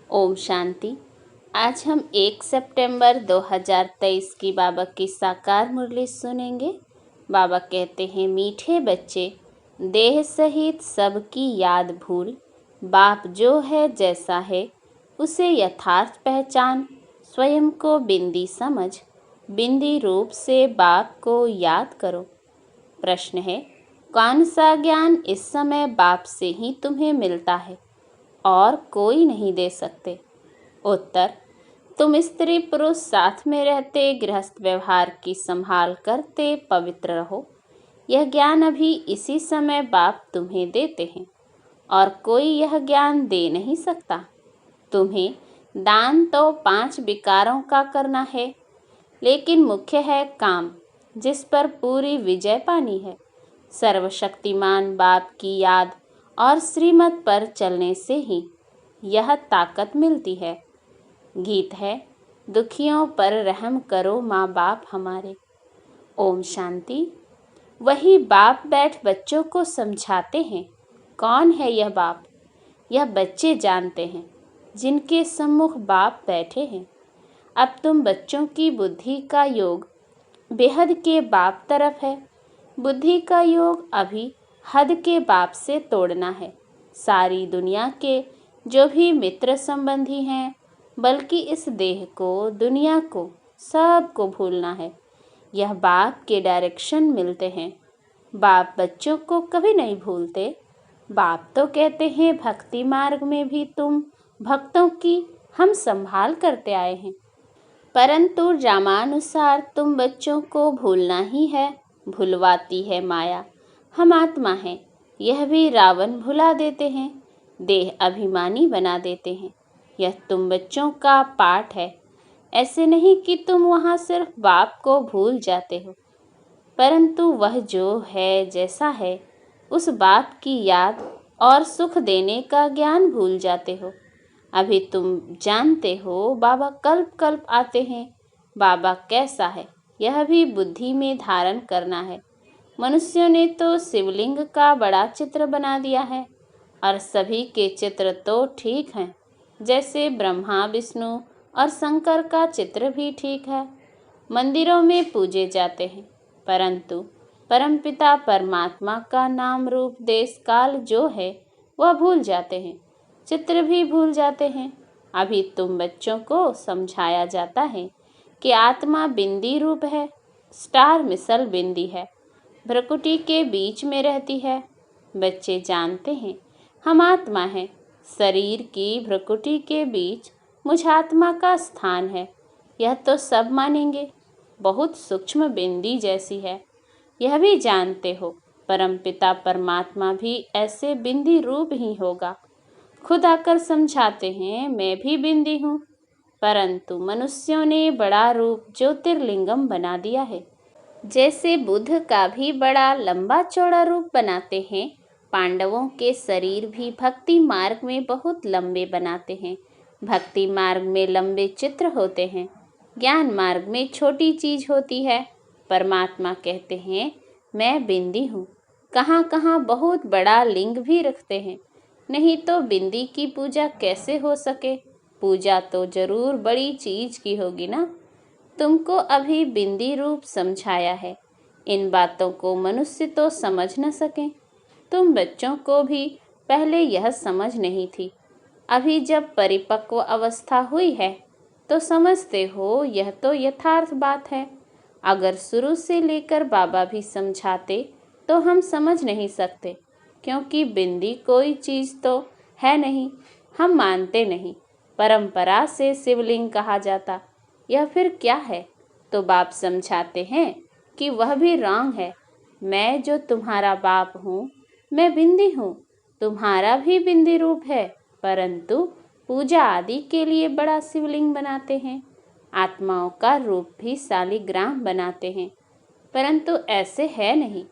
ओम शांति। आज हम 1 सितंबर 2023 की बाबा की साकार मुरली सुनेंगे। बाबा कहते हैं, मीठे बच्चे, देह सहित सबकी याद भूल, बाप जो है जैसा है उसे यथार्थ पहचान, स्वयं को बिंदी समझ, बिंदी रूप से बाप को याद करो। प्रश्न है, कौन सा ज्ञान इस समय बाप से ही तुम्हें मिलता है और कोई नहीं दे सकते? उत्तर, तुम स्त्री पुरुष साथ में रहते गृहस्थ व्यवहार की संभाल करते पवित्र रहो। यह ज्ञान अभी इसी समय बाप तुम्हें देते हैं और कोई यह ज्ञान दे नहीं सकता। तुम्हें दान तो 5 विकारों का करना है, लेकिन मुख्य है काम, जिस पर पूरी विजय पानी है। सर्वशक्तिमान बाप की याद और श्रीमत पर चलने से ही यह ताकत मिलती है। गीत है, दुखियों पर रहम करो माँ बाप हमारे। ओम शांति। वही बाप बैठ बच्चों को समझाते हैं। कौन है यह बाप? यह बच्चे जानते हैं, जिनके सम्मुख बाप बैठे हैं। अब तुम बच्चों की बुद्धि का योग बेहद के बाप तरफ है। बुद्धि का योग अभी हद के बाप से तोड़ना है। सारी दुनिया के जो भी मित्र संबंधी हैं, बल्कि इस देह को, दुनिया को, सब को भूलना है। यह बाप के डायरेक्शन मिलते हैं। बाप बच्चों को कभी नहीं भूलते। बाप तो कहते हैं, भक्ति मार्ग में भी तुम भक्तों की हम संभाल करते आए हैं, परंतु ड्रामानुसार तुम बच्चों को भूलना ही है। भुलवाती है माया। हम आत्मा हैं, यह भी रावण भुला देते हैं, देह अभिमानी बना देते हैं। यह तुम बच्चों का पाठ है। ऐसे नहीं कि तुम वहाँ सिर्फ बाप को भूल जाते हो, परंतु वह जो है जैसा है उस बाप की याद और सुख देने का ज्ञान भूल जाते हो। अभी तुम जानते हो बाबा कल्प कल्प आते हैं। बाबा कैसा है यह भी बुद्धि में धारण करना है। मनुष्यों ने तो शिवलिंग का बड़ा चित्र बना दिया है और सभी के चित्र तो ठीक हैं, जैसे ब्रह्मा, विष्णु और शंकर का चित्र भी ठीक है। मंदिरों में पूजे जाते हैं, परंतु परमपिता परमात्मा का नाम रूप देश काल जो है वह भूल जाते हैं, चित्र भी भूल जाते हैं। अभी तुम बच्चों को समझाया जाता है कि आत्मा बिंदी रूप है, स्टार मिसल बिंदी है, भ्रकुटी के बीच में रहती है। बच्चे जानते हैं हम आत्मा हैं, शरीर की भ्रकुटी के बीच मुझ आत्मा का स्थान है। यह तो सब मानेंगे, बहुत सूक्ष्म बिंदी जैसी है। यह भी जानते हो परमपिता परमात्मा भी ऐसे बिंदी रूप ही होगा। खुद आकर समझाते हैं, मैं भी बिंदी हूँ, परंतु मनुष्यों ने बड़ा रूप ज्योतिर्लिंगम बना दिया है। जैसे बुद्ध का भी बड़ा लंबा चौड़ा रूप बनाते हैं, पांडवों के शरीर भी भक्ति मार्ग में बहुत लंबे बनाते हैं। भक्ति मार्ग में लंबे चित्र होते हैं, ज्ञान मार्ग में छोटी चीज होती है। परमात्मा कहते हैं, मैं बिंदी हूँ। कहाँ कहाँ बहुत बड़ा लिंग भी रखते हैं, नहीं तो बिंदी की पूजा कैसे हो सके? पूजा तो जरूर बड़ी चीज की होगी ना। तुमको अभी बिंदी रूप समझाया है। इन बातों को मनुष्य तो समझ न सके। तुम बच्चों को भी पहले यह समझ नहीं थी। अभी जब परिपक्व अवस्था हुई है तो समझते हो, यह तो यथार्थ बात है। अगर शुरू से लेकर बाबा भी समझाते तो हम समझ नहीं सकते, क्योंकि बिंदी कोई चीज़ तो है नहीं, हम मानते नहीं। परंपरा से शिवलिंग कहा जाता, यह फिर क्या है? तो बाप समझाते हैं कि वह भी रॉन्ग है। मैं जो तुम्हारा बाप हूँ, मैं बिंदी हूँ, तुम्हारा भी बिंदी रूप है, परंतु पूजा आदि के लिए बड़ा शिवलिंग बनाते हैं। आत्माओं का रूप भी शालिग्राम बनाते हैं, परंतु ऐसे है नहीं।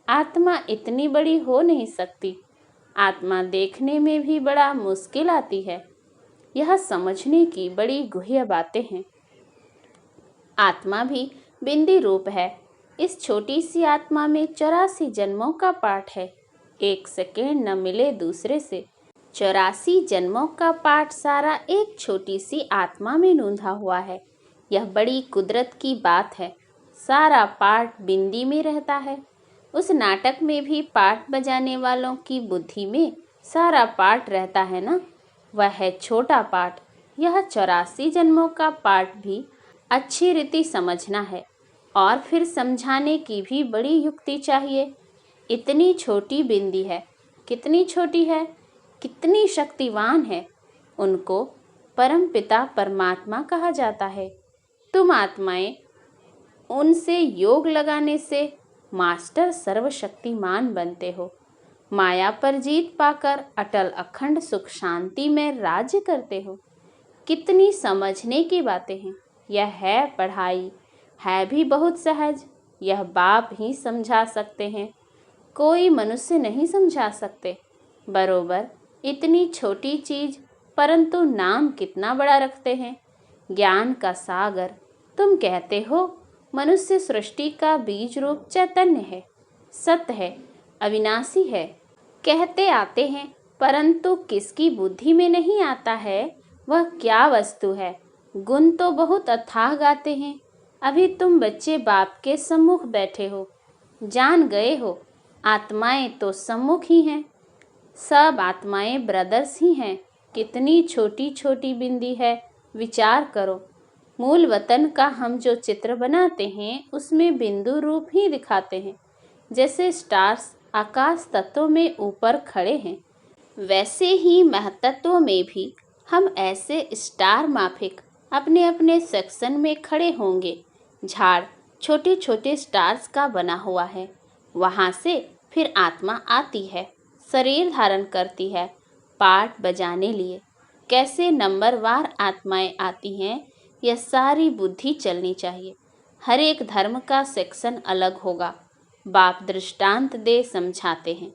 आत्मा इतनी बड़ी हो नहीं सकती। आत्मा देखने में भी बड़ा मुश्किल आती है। यह समझने की बड़ी गुह्य बातें हैं। आत्मा भी बिंदी रूप है। इस छोटी सी आत्मा में 84 जन्मों का पाठ है। एक सेकेंड न मिले दूसरे से। 84 जन्मों का पाठ सारा एक छोटी सी आत्मा में नूंधा हुआ है। यह बड़ी कुदरत की बात है। सारा पाठ बिंदी में रहता है। उस नाटक में भी पाठ बजाने वालों की बुद्धि में सारा पाठ रहता है ना। वह है छोटा पाठ। यह 84 जन्मों का पाठ भी अच्छी रीति समझना है और फिर समझाने की भी बड़ी युक्ति चाहिए। इतनी छोटी बिंदी है। कितनी छोटी है, कितनी शक्तिवान है। उनको परमपिता परमात्मा कहा जाता है। तुम आत्माएं उनसे योग लगाने से मास्टर सर्वशक्तिमान बनते हो। माया पर जीत पाकर अटल अखंड सुख शांति में राज्य करते हो। कितनी समझने की बातें हैं। यह है पढ़ाई, है भी बहुत सहज। यह बाप ही समझा सकते हैं, कोई मनुष्य नहीं समझा सकते। बरोबर इतनी छोटी चीज, परंतु नाम कितना बड़ा रखते हैं, ज्ञान का सागर। तुम कहते हो मनुष्य सृष्टि का बीज रूप चैतन्य है, सत्य है, अविनाशी है। कहते आते हैं, परंतु किसकी बुद्धि में नहीं आता है वह क्या वस्तु है। गुण तो बहुत अथाह गाते हैं। अभी तुम बच्चे बाप के सम्मुख बैठे हो, जान गए हो आत्माएं तो सम्मुख ही हैं। सब आत्माएं ब्रदर्स ही हैं। कितनी छोटी छोटी बिंदी है, विचार करो। मूल वतन का हम जो चित्र बनाते हैं उसमें बिंदु रूप ही दिखाते हैं। जैसे स्टार्स आकाश तत्वों में ऊपर खड़े हैं, वैसे ही महतत्व में भी हम ऐसे स्टार माफिक अपने अपने सेक्शन में खड़े होंगे। झाड़ छोटे छोटे स्टार्स का बना हुआ है। वहाँ से फिर आत्मा आती है, शरीर धारण करती है पाठ बजाने लिए। कैसे नंबरवार आत्माएं आती हैं, यह सारी बुद्धि चलनी चाहिए। हर एक धर्म का सेक्शन अलग होगा। बाप दृष्टांत दे समझाते हैं।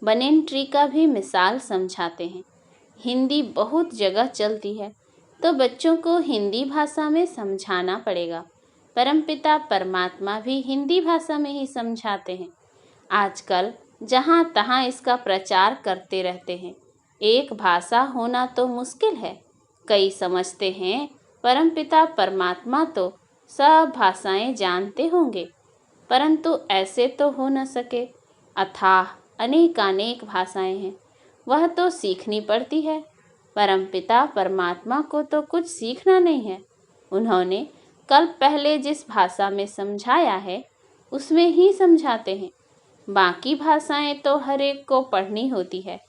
बनेन ट्री का भी मिसाल समझाते हैं। हिंदी बहुत जगह चलती है तो बच्चों को हिंदी भाषा में समझाना पड़ेगा। परमपिता परमात्मा भी हिंदी भाषा में ही समझाते हैं। आजकल जहाँ तहाँ इसका प्रचार करते रहते हैं। एक भाषा होना तो मुश्किल है। कई समझते हैं परमपिता परमात्मा तो सब भाषाएं जानते होंगे, परंतु ऐसे तो हो न सके। अथाह अनेकानेक भाषाएं हैं, वह तो सीखनी पड़ती है। परमपिता परमात्मा को तो कुछ सीखना नहीं है। उन्होंने कल पहले जिस भाषा में समझाया है उसमें ही समझाते हैं। बाकी भाषाएं तो हर एक को पढ़नी होती है।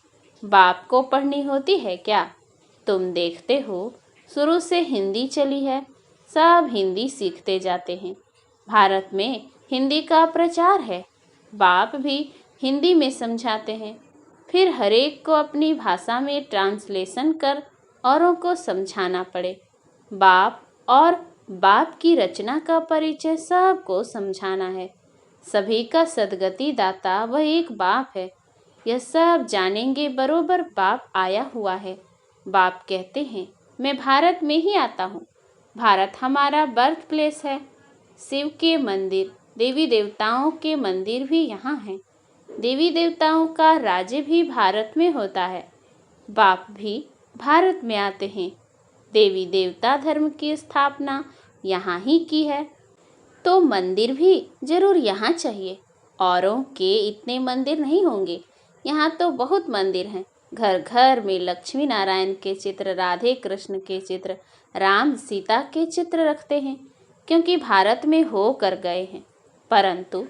बाप को पढ़नी होती है क्या? तुम देखते हो शुरू से हिंदी चली है, सब हिंदी सीखते जाते हैं। भारत में हिंदी का प्रचार है। बाप भी हिंदी में समझाते हैं। फिर हर एक को अपनी भाषा में ट्रांसलेशन कर औरों को समझाना पड़े। बाप और बाप की रचना का परिचय सबको समझाना है। सभी का सद्गति दाता वह एक बाप है। यह सब जानेंगे बरोबर बाप आया हुआ है। बाप कहते हैं मैं भारत में ही आता हूँ। भारत हमारा बर्थ प्लेस है। शिव के मंदिर, देवी देवताओं के मंदिर भी यहाँ हैं। देवी देवताओं का राज्य भी भारत में होता है। बाप भी भारत में आते हैं। देवी देवता धर्म की स्थापना यहाँ ही की है, तो मंदिर भी जरूर यहाँ चाहिए। औरों के इतने मंदिर नहीं होंगे, यहाँ तो बहुत मंदिर हैं। घर घर में लक्ष्मी नारायण के चित्र, राधे कृष्ण के चित्र, राम सीता के चित्र रखते हैं, क्योंकि भारत में हो कर गए हैं। परंतु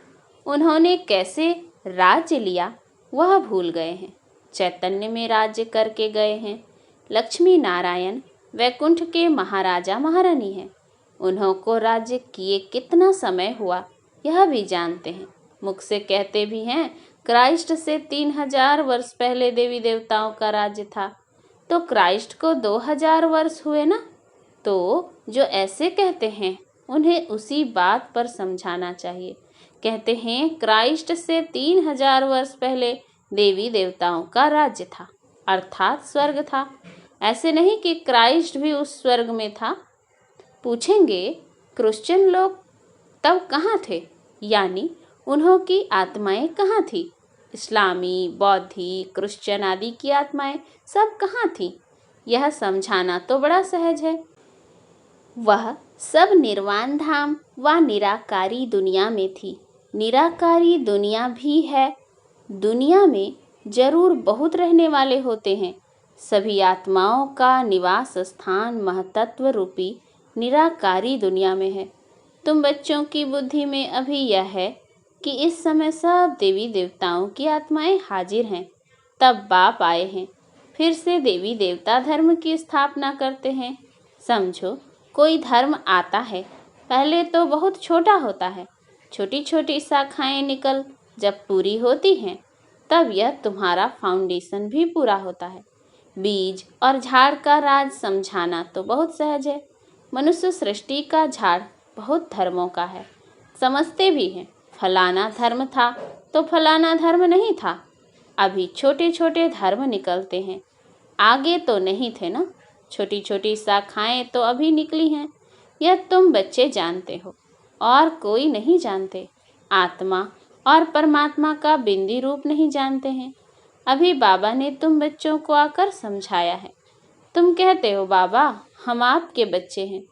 उन्होंने कैसे राज्य लिया वह भूल गए हैं। चैतन्य में राज्य करके गए हैं। लक्ष्मी नारायण वैकुंठ के महाराजा महारानी हैं। उन्हों को राज्य किए कितना समय हुआ यह भी जानते हैं। मुख से कहते भी हैं क्राइस्ट से 3000 वर्ष पहले देवी देवताओं का राज्य था, तो क्राइस्ट को 2000 वर्ष हुए ना। तो जो ऐसे कहते हैं उन्हें उसी बात पर समझाना चाहिए। कहते हैं क्राइस्ट से 3000 वर्ष पहले देवी देवताओं का राज्य था, अर्थात स्वर्ग था। ऐसे नहीं कि क्राइस्ट भी उस स्वर्ग में था। पूछेंगे क्रिश्चियन लोग तब कहाँ थे, यानी उन्हों की आत्माएं कहाँ थी? इस्लामी, बौद्धी, क्रिश्चियन आदि की आत्माएं सब कहाँ थीं? यह समझाना तो बड़ा सहज है। वह सब निर्वाण धाम व निराकारी दुनिया में थी। निराकारी दुनिया भी है। दुनिया में जरूर बहुत रहने वाले होते हैं। सभी आत्माओं का निवास स्थान महतत्व रूपी निराकारी दुनिया में है। तुम बच्चों की बुद्धि में अभी यह है कि इस समय सब देवी देवताओं की आत्माएं हाजिर हैं। तब बाप आए हैं, फिर से देवी देवता धर्म की स्थापना करते हैं। समझो, कोई धर्म आता है, पहले तो बहुत छोटा होता है। छोटी छोटी शाखाएं निकल जब पूरी होती हैं, तब यह तुम्हारा फाउंडेशन भी पूरा होता है। बीज और झाड़ का राज समझाना तो बहुत सहज है। मनुष्य सृष्टि का झाड़ बहुत धर्मों का है, समझते भी हैं। फलाना धर्म था तो फलाना धर्म नहीं था। अभी छोटे छोटे धर्म निकलते हैं, आगे तो नहीं थे ना। छोटी छोटी शाखाएं तो अभी निकली हैं। यह तुम बच्चे जानते हो और कोई नहीं जानते। आत्मा और परमात्मा का बिंदी रूप नहीं जानते हैं। अभी बाबा ने तुम बच्चों को आकर समझाया है। तुम कहते हो बाबा हम आपके बच्चे हैं।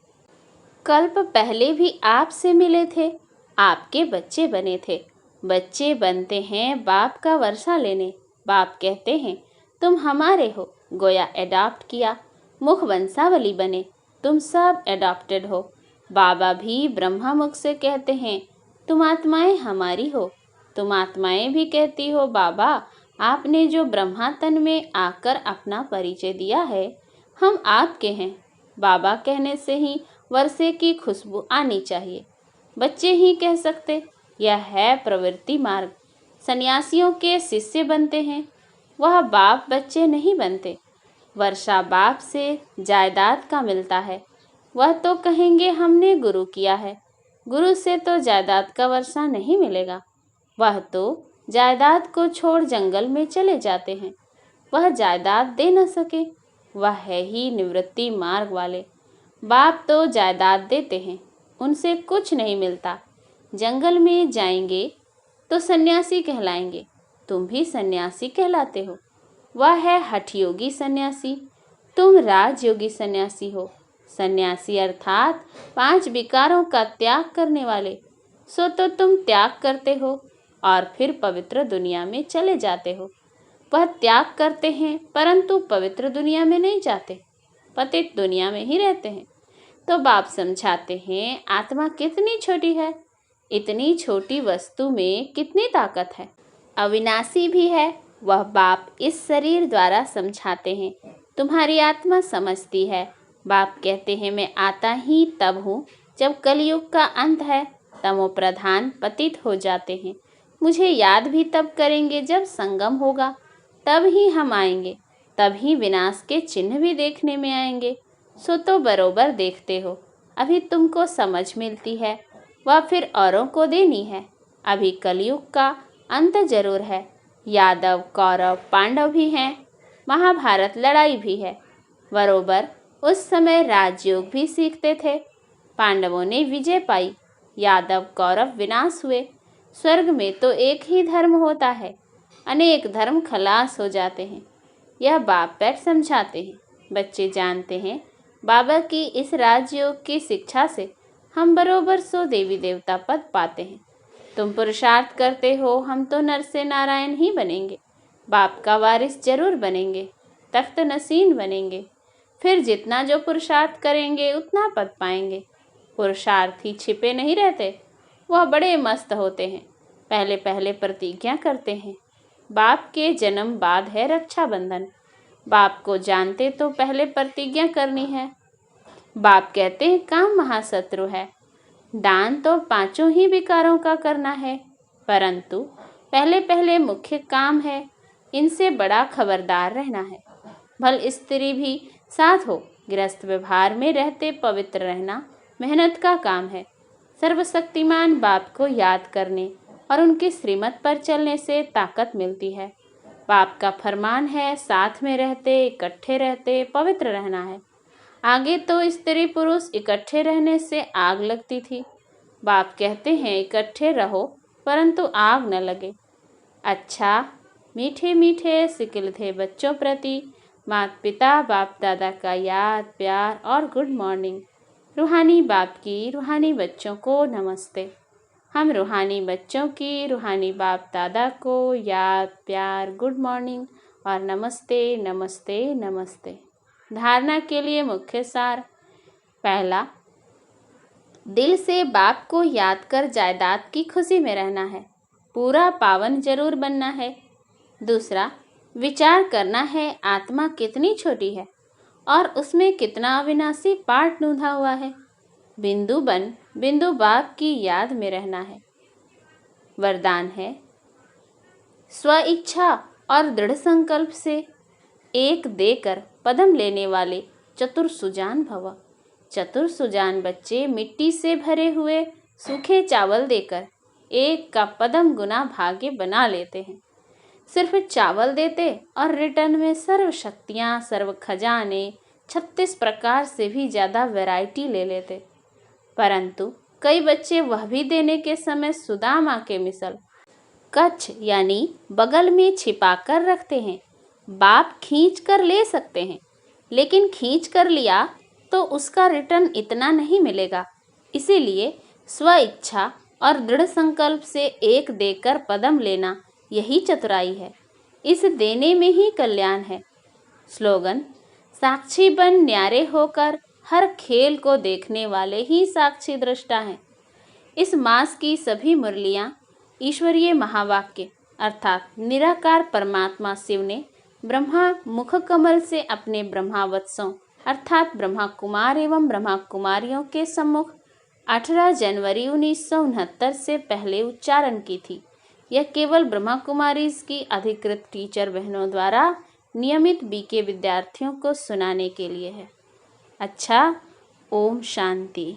कल्प पहले भी आपसे मिले थे, आपके बच्चे बने थे। बच्चे बनते हैं बाप का वर्षा लेने। बाप कहते हैं तुम हमारे हो, गोया एडॉप्ट किया। मुख वंशावली बने, तुम सब एडॉप्टेड हो। बाबा भी ब्रह्मा मुख से कहते हैं तुम आत्माएं हमारी हो। तुम आत्माएं भी कहती हो बाबा आपने जो ब्रह्मा तन में आकर अपना परिचय दिया है, हम आपके हैं। बाबा कहने से ही वर्षे की खुशबू आनी चाहिए। बच्चे ही कह सकते, यह है प्रवृत्ति मार्ग। सन्यासियों के शिष्य बनते हैं, वह बाप बच्चे नहीं बनते। वर्षा बाप से जायदाद का मिलता है, वह तो कहेंगे हमने गुरु किया है। गुरु से तो जायदाद का वर्षा नहीं मिलेगा। वह तो जायदाद को छोड़ जंगल में चले जाते हैं, वह जायदाद दे न सके। वह है ही निवृत्ति मार्ग वाले। बाप तो जायदाद देते हैं, उनसे कुछ नहीं मिलता। जंगल में जाएंगे तो सन्यासी कहलाएंगे। तुम भी सन्यासी कहलाते हो। वह है हठयोगी सन्यासी, तुम राजयोगी सन्यासी हो। सन्यासी अर्थात 5 विकारों का त्याग करने वाले। सो तो तुम त्याग करते हो और फिर पवित्र दुनिया में चले जाते हो। वह त्याग करते हैं परंतु पवित्र दुनिया में नहीं जाते, पतित दुनिया में ही रहते हैं। तो बाप समझाते हैं आत्मा कितनी छोटी है, इतनी छोटी वस्तु में कितनी ताकत है। अविनाशी भी है, वह बाप इस शरीर द्वारा समझाते हैं। तुम्हारी आत्मा समझती है। बाप कहते हैं मैं आता ही तब हूँ जब कलयुग का अंत है। तमो प्रधान पतित हो जाते हैं। मुझे याद भी तब करेंगे जब संगम होगा, तब ही हम आएंगे। तभी विनाश के चिन्ह भी देखने में आएंगे। सो तो बरोबर देखते हो। अभी तुमको समझ मिलती है, वह फिर औरों को देनी है। अभी कलयुग का अंत जरूर है। यादव कौरव पांडव भी हैं, महाभारत लड़ाई भी है। बरोबर उस समय राजयोग भी सीखते थे। पांडवों ने विजय पाई, यादव कौरव विनाश हुए। स्वर्ग में तो एक ही धर्म होता है, अनेक धर्म खलास हो जाते हैं। यह बाप बैठ समझाते हैं। बच्चे जानते हैं बाबा की इस राजयोग की शिक्षा से हम बरोबर सो देवी देवता पद पाते हैं। तुम पुरुषार्थ करते हो, हम तो नर से नारायण ही बनेंगे। बाप का वारिस जरूर बनेंगे, तख्त नसीन बनेंगे। फिर जितना जो पुरुषार्थ करेंगे उतना पद पाएंगे। पुरुषार्थी छिपे नहीं रहते, वह बड़े मस्त होते हैं। पहले पहले प्रतिज्ञा करते हैं। बाप के जन्म बाद है रक्षाबंधन। बाप को जानते तो पहले प्रतिज्ञा करनी है। बाप कहते हैं काम महाशत्रु है। दान तो 5 ही विकारों का करना है, परंतु पहले पहले मुख्य काम है। इनसे बड़ा खबरदार रहना है। भल स्त्री भी साथ हो, गृहस्थ व्यवहार में रहते पवित्र रहना मेहनत का काम है। सर्वशक्तिमान बाप को याद करने और उनकी श्रीमत पर चलने से ताकत मिलती है। बाप का फरमान है साथ में रहते इकट्ठे रहते पवित्र रहना है। आगे तो स्त्री पुरुष इकट्ठे रहने से आग लगती थी। बाप कहते हैं इकट्ठे रहो परंतु आग न लगे। अच्छा, मीठे मीठे सिकिल थे बच्चों प्रति माता पिता बाप दादा का याद प्यार और गुड मॉर्निंग। रूहानी बाप की रूहानी बच्चों को नमस्ते। हम रूहानी बच्चों की रूहानी बाप दादा को याद प्यार गुड मॉर्निंग और नमस्ते नमस्ते नमस्ते। धारणा के लिए मुख्य सार। पहला, दिल से बाप को याद कर जायदाद की खुशी में रहना है, पूरा पावन जरूर बनना है। दूसरा, विचार करना है आत्मा कितनी छोटी है और उसमें कितना अविनाशी पार्ट नूंधा हुआ है। बिंदु बन बिंदु बाप की याद में रहना है। वरदान है, स्व इच्छा और दृढ़ संकल्प से एक देकर पदम लेने वाले चतुर सुजान भव। चतुर सुजान बच्चे मिट्टी से भरे हुए सूखे चावल देकर एक का पदम गुना भाग्य बना लेते हैं। सिर्फ चावल देते और रिटर्न में सर्व शक्तियाँ सर्व खजाने 36 प्रकार से भी ज़्यादा वैरायटी ले लेते। परंतु कई बच्चे वह भी देने के समय सुदामा के मिसल कच्छ यानी बगल में छिपा कर रखते हैं। बाप खींच कर ले सकते हैं, लेकिन खींच कर लिया तो उसका रिटर्न इतना नहीं मिलेगा। इसीलिए स्व इच्छा और दृढ़ संकल्प से एक देकर पदम लेना, यही चतुराई है। इस देने में ही कल्याण है। स्लोगन, साक्षी बन न्यारे होकर हर खेल को देखने वाले ही साक्षी दृष्टा हैं। इस मास की सभी मुरलियां ईश्वरीय महावाक्य अर्थात निराकार परमात्मा शिव ने ब्रह्मा मुख कमल से अपने ब्रह्मावत्सों अर्थात ब्रह्मा कुमार एवं ब्रह्मा कुमारियों के सम्मुख 18 जनवरी 1969 से पहले उच्चारण की थी। यह केवल ब्रह्मा कुमारीज की अधिकृत टीचर बहनों द्वारा नियमित बीके विद्यार्थियों को सुनाने के लिए है। अच्छा, ओम शांति।